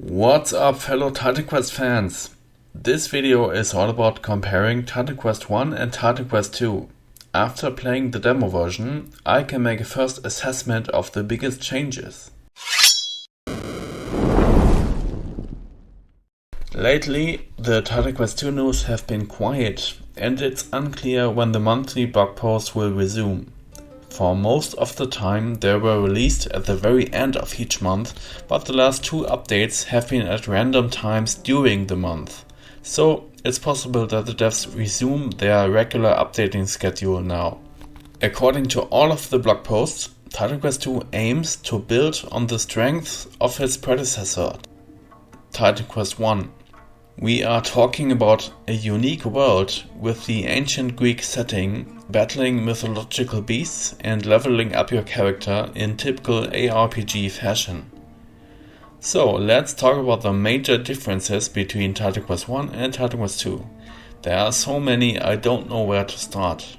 What's up, fellow Titan Quest fans? This video is all about comparing Titan Quest 1 and Titan Quest 2. After playing the demo version, I can make a first assessment of the biggest changes. Lately, the Titan Quest 2 news have been quiet, and it's unclear when the monthly blog posts will resume. For most of the time they were released at the very end of each month, but the last two updates have been at random times during the month. So it's possible that the devs resume their regular updating schedule now. According to all of the blog posts, Titan Quest 2 aims to build on the strengths of its predecessor, Titan Quest 1. We are talking about a unique world with the ancient Greek setting, battling mythological beasts and leveling up your character in typical ARPG fashion. So let's talk about the major differences between Titan Quest 1 and Titan Quest 2. There are so many I don't know where to start.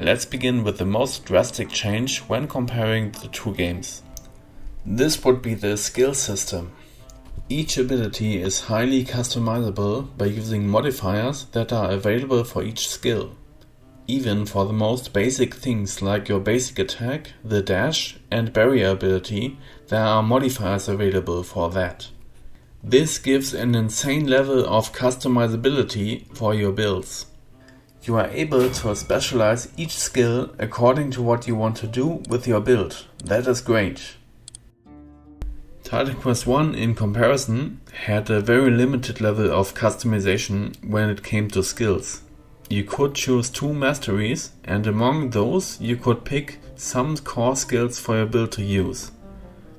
Let's begin with the most drastic change when comparing the two games. This would be the skill system. Each ability is highly customizable by using modifiers that are available for each skill. Even for the most basic things like your basic attack, the dash and barrier ability, there are modifiers available for that. This gives an insane level of customizability for your builds. You are able to specialize each skill according to what you want to do with your build. That is great. Titan Quest 1 in comparison had a very limited level of customization when it came to skills. You could choose 2 masteries, and among those you could pick some core skills for your build to use.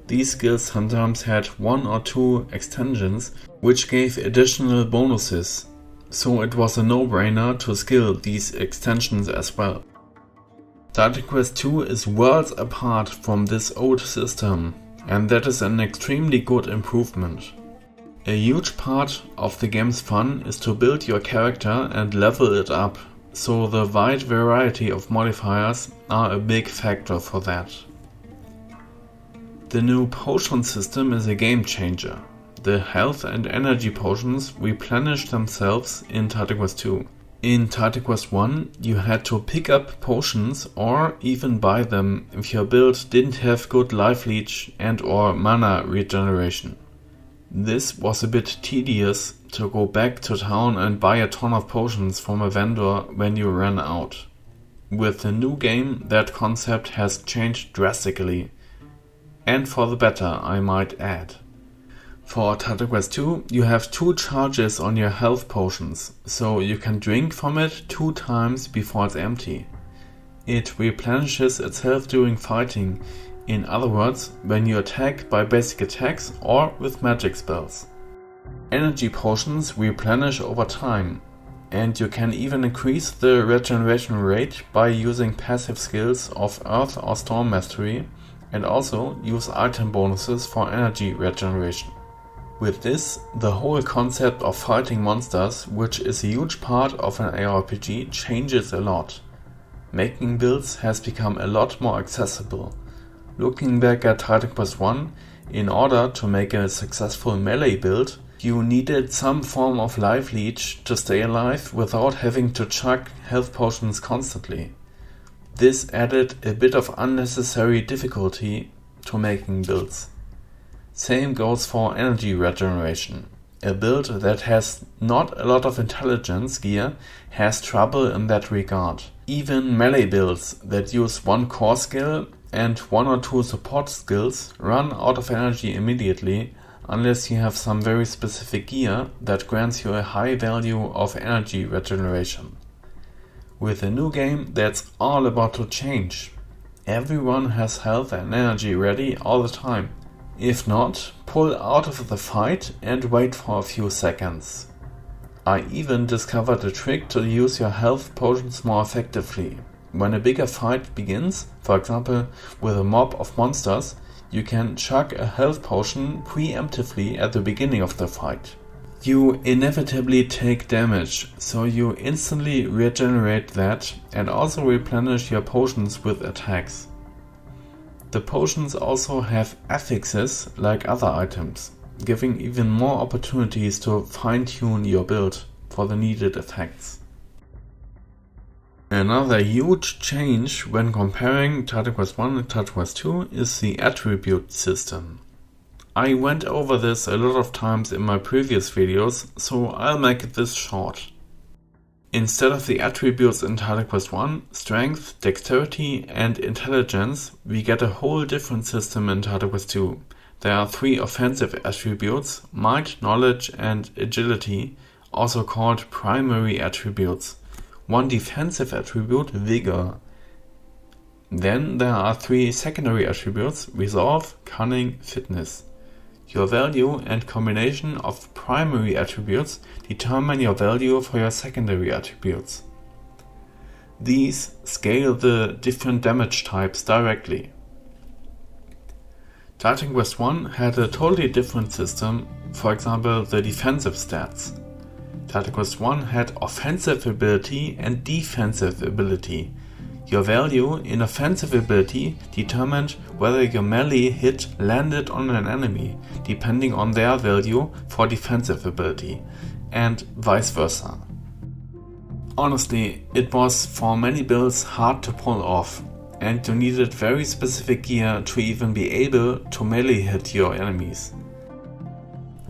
These skills sometimes had 1 or 2 extensions which gave additional bonuses, so it was a no-brainer to skill these extensions as well. Titan Quest 2 is worlds apart from this old system, and that is an extremely good improvement. A huge part of the game's fun is to build your character and level it up, so the wide variety of modifiers are a big factor for that. The new potion system is a game changer. The health and energy potions replenish themselves in Titan Quest 2. In Titan Quest 1, you had to pick up potions or even buy them if your build didn't have good life leech and or mana regeneration. This was a bit tedious to go back to town and buy a ton of potions from a vendor when you ran out. With the new game, that concept has changed drastically. And for the better, I might add. For Titan Quest 2, you have 2 charges on your health potions, so you can drink from it 2 times before it's empty. It replenishes itself during fighting, in other words, when you attack by basic attacks or with magic spells. Energy potions replenish over time, and you can even increase the regeneration rate by using passive skills of Earth or Storm Mastery, and also use item bonuses for energy regeneration. With this, the whole concept of fighting monsters, which is a huge part of an ARPG, changes a lot. Making builds has become a lot more accessible. Looking back at Titan Quest 1, in order to make a successful melee build, you needed some form of life leech to stay alive without having to chug health potions constantly. This added a bit of unnecessary difficulty to making builds. Same goes for energy regeneration. A build that has not a lot of intelligence gear has trouble in that regard. Even melee builds that use 1 core skill and 1 or 2 support skills run out of energy immediately unless you have some very specific gear that grants you a high value of energy regeneration. With the new game, that's all about to change. Everyone has health and energy ready all the time. If not, pull out of the fight and wait for a few seconds. I even discovered a trick to use your health potions more effectively. When a bigger fight begins, for example with a mob of monsters, you can chug a health potion preemptively at the beginning of the fight. You inevitably take damage, so you instantly regenerate that and also replenish your potions with attacks. The potions also have affixes like other items. giving even more opportunities to fine-tune your build for the needed effects. Another huge change when comparing Titan Quest 1 and Titan Quest 2 is the attribute system. I went over this a lot of times in my previous videos, so I'll make this short. Instead of the attributes in Titan Quest 1, strength, dexterity and intelligence, we get a whole different system in Titan Quest 2. There are 3 offensive attributes, might, knowledge and agility, also called primary attributes. 1 defensive attribute, vigor. Then there are 3 secondary attributes, resolve, cunning, fitness. Your value and combination of primary attributes determine your value for your secondary attributes. These scale the different damage types directly. Titan Quest 1 had a totally different system, for example the defensive stats. Titan Quest 1 had offensive ability and defensive ability. Your value in offensive ability determined whether your melee hit landed on an enemy, depending on their value for defensive ability, and vice versa. Honestly, it was for many builds hard to pull off, and you needed very specific gear to even be able to melee hit your enemies.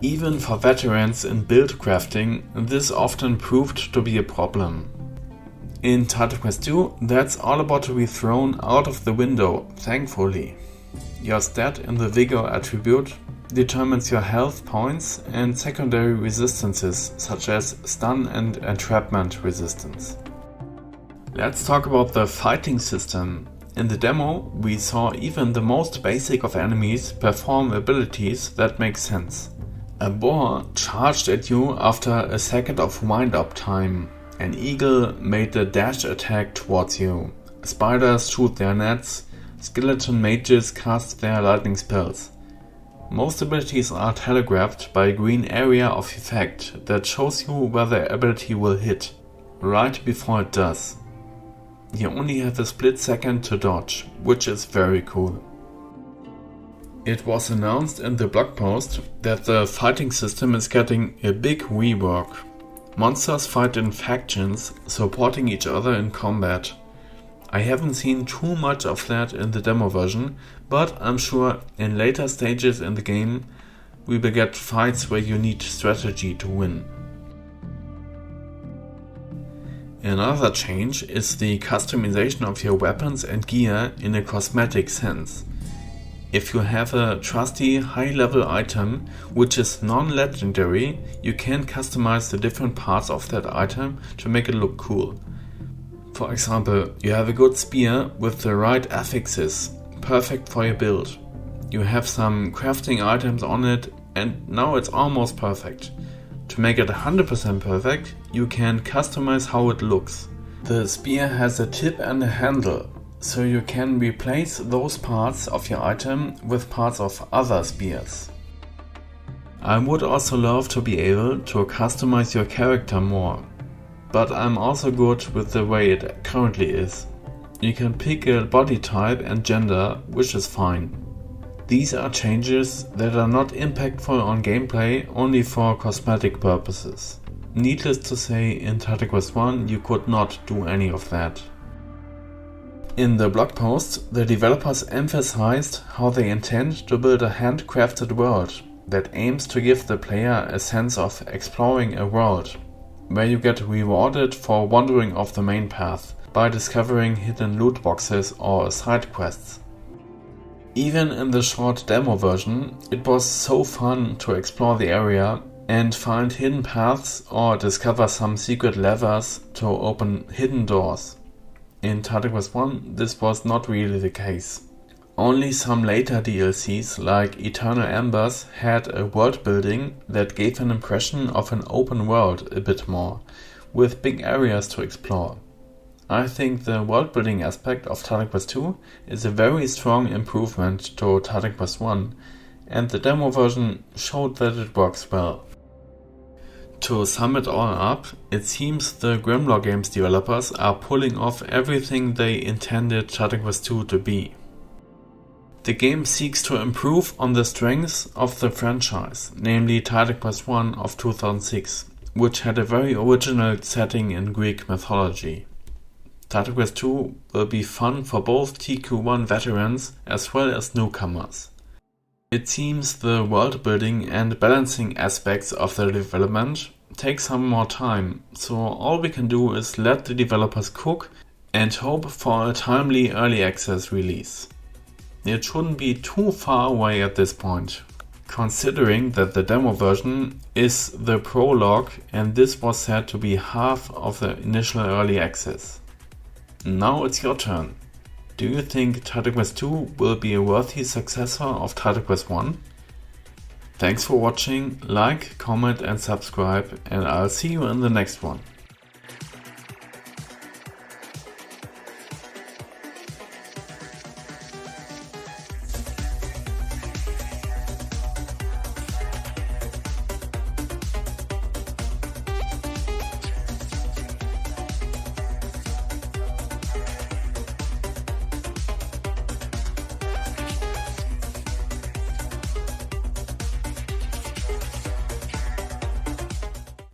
Even for veterans in build crafting, this often proved to be a problem. In Titan Quest 2, that's all about to be thrown out of the window, thankfully. Your stat in the vigor attribute determines your health points and secondary resistances such as stun and entrapment resistance. Let's talk about the fighting system. In the demo, we saw even the most basic of enemies perform abilities that make sense. A boar charged at you after a second of wind-up time. An eagle made a dash attack towards you. Spiders shoot their nets. Skeleton mages cast their lightning spells. Most abilities are telegraphed by a green area of effect that shows you where the ability will hit, right before it does. You only have a split second to dodge, which is very cool. It was announced in the blog post that the fighting system is getting a big rework. Monsters fight in factions, supporting each other in combat. I haven't seen too much of that in the demo version, but I'm sure in later stages in the game we will get fights where you need strategy to win. Another change is the customization of your weapons and gear in a cosmetic sense. If you have a trusty high-level item which is non-legendary, you can customize the different parts of that item to make it look cool. For example, you have a good spear with the right affixes, perfect for your build. You have some crafting items on it and now it's almost perfect. To make it 100% perfect, you can customize how it looks. The spear has a tip and a handle, so you can replace those parts of your item with parts of other spears. I would also love to be able to customize your character more, but I'm also good with the way it currently is. You can pick a body type and gender, which is fine. These are changes that are not impactful on gameplay, only for cosmetic purposes. Needless to say, in Titan Quest 1 you could not do any of that. In the blog post, the developers emphasized how they intend to build a handcrafted world that aims to give the player a sense of exploring a world, where you get rewarded for wandering off the main path by discovering hidden loot boxes or side quests. Even in the short demo version, it was so fun to explore the area and find hidden paths or discover some secret levers to open hidden doors. In Titan Quest 1, this was not really the case. Only some later DLCs like Eternal Embers had a world building that gave an impression of an open world a bit more, with big areas to explore. I think the world building aspect of Titan Quest 2 is a very strong improvement to Titan Quest 1, and the demo version showed that it works well. To sum it all up, it seems the Grimlore Games developers are pulling off everything they intended Titan Quest 2 to be. The game seeks to improve on the strengths of the franchise, namely Titan Quest 1 of 2006, which had a very original setting in Greek mythology. Titan Quest 2 will be fun for both TQ1 veterans as well as newcomers. It seems the world building and balancing aspects of the development take some more time, so all we can do is let the developers cook and hope for a timely early access release. It shouldn't be too far away at this point, considering that the demo version is the prologue and this was said to be half of the initial early access. Now it's your turn. Do you think Titan Quest 2 will be a worthy successor of Titan Quest 1? Thanks for watching, like, comment and subscribe, and I'll see you in the next one.